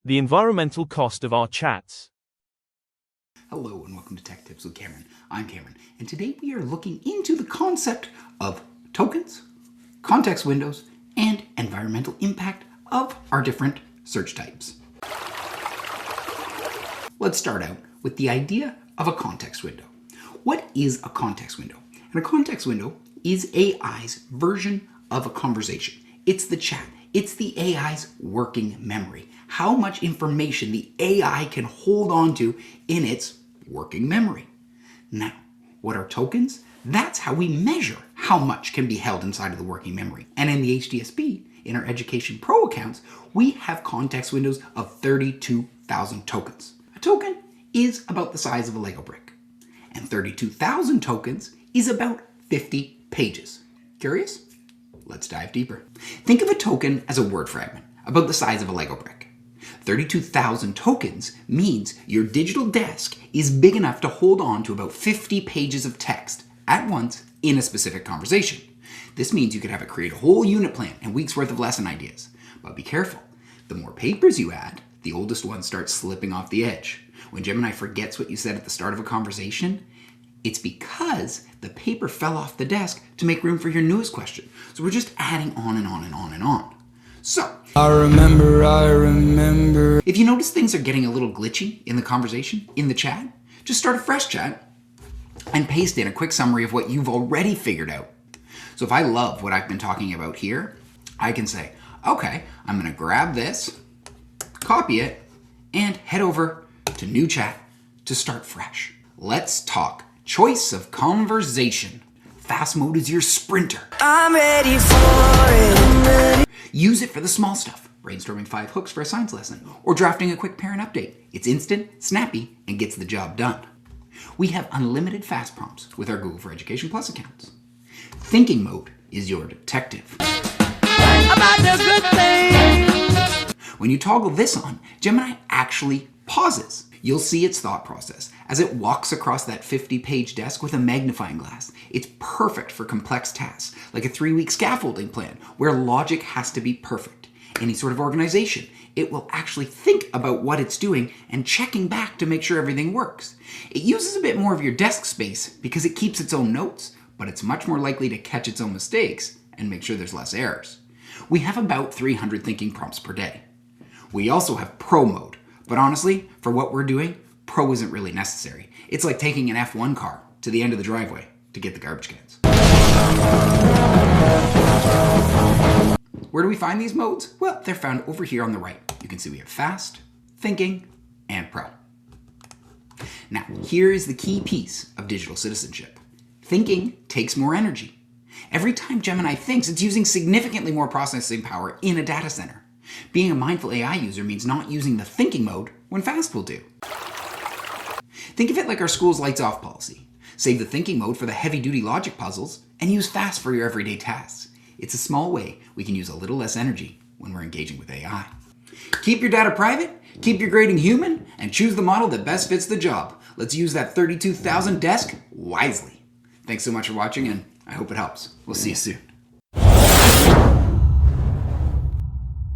The environmental cost of our chats. Hello and welcome to Tech Tips with Cameron. I'm Cameron, and today we are looking into the concept of tokens, context windows, and environmental impact of our different search types. Let's start out with the idea of a context window. What is a context window? And a context window is AI's version of a conversation. It's the chat. It's the AI's working memory. How much information the AI can hold on to in its working memory. Now, what are tokens? That's how we measure how much can be held inside of the working memory. And in the HDSP, in our Education Pro accounts, we have context windows of 32,000 tokens. A token is about the size of a Lego brick. And 32,000 tokens is about 50 pages. Curious? Let's dive deeper. Think of a token as a word fragment, about the size of a Lego brick. 32,000 tokens means your digital desk is big enough to hold on to about 50 pages of text at once in a specific conversation. This means you could have it create a whole unit plan and weeks worth of lesson ideas. But be careful. The more papers you add, the oldest ones start slipping off the edge. When Gemini forgets what you said at the start of a conversation, it's because the paper fell off the desk to make room for your newest question. So we're just adding on and on and on and on. So, I remember. If you notice things are getting a little glitchy in the conversation, in the chat, just start a fresh chat and paste in a quick summary of what you've already figured out. So if I love what I've been talking about here, I can say, okay, I'm gonna grab this, copy it, and head over to new chat to start fresh. Let's talk choice of conversation. Fast mode is your sprinter. I'm ready for it. Use it for the small stuff. Brainstorming 5 hooks for a science lesson or drafting a quick parent update. It's instant, snappy, and gets the job done. We have unlimited fast prompts with our Google for Education Plus accounts. Thinking mode is your detective. About the good things. When you toggle this on, Gemini actually pauses. You'll see its thought process as it walks across that 50-page desk with a magnifying glass. It's perfect for complex tasks, like a 3-week scaffolding plan, where logic has to be perfect. Any sort of organization, it will actually think about what it's doing and checking back to make sure everything works. It uses a bit more of your desk space because it keeps its own notes, but it's much more likely to catch its own mistakes and make sure there's less errors. We have about 300 thinking prompts per day. We also have Pro mode. But honestly, for what we're doing, Pro isn't really necessary. It's like taking an F1 car to the end of the driveway to get the garbage cans. Where do we find these modes? Well, they're found over here on the right. You can see we have Fast, Thinking, and Pro. Now, here is the key piece of digital citizenship. Thinking takes more energy. Every time Gemini thinks, it's using significantly more processing power in a data center. Being a mindful AI user means not using the thinking mode when fast will do. Think of it like our school's lights off policy. Save the thinking mode for the heavy-duty logic puzzles and use fast for your everyday tasks. It's a small way we can use a little less energy when we're engaging with AI. Keep your data private, keep your grading human, and choose the model that best fits the job. Let's use that 32,000 desk wisely. Thanks so much for watching, and I hope it helps. We'll see you soon.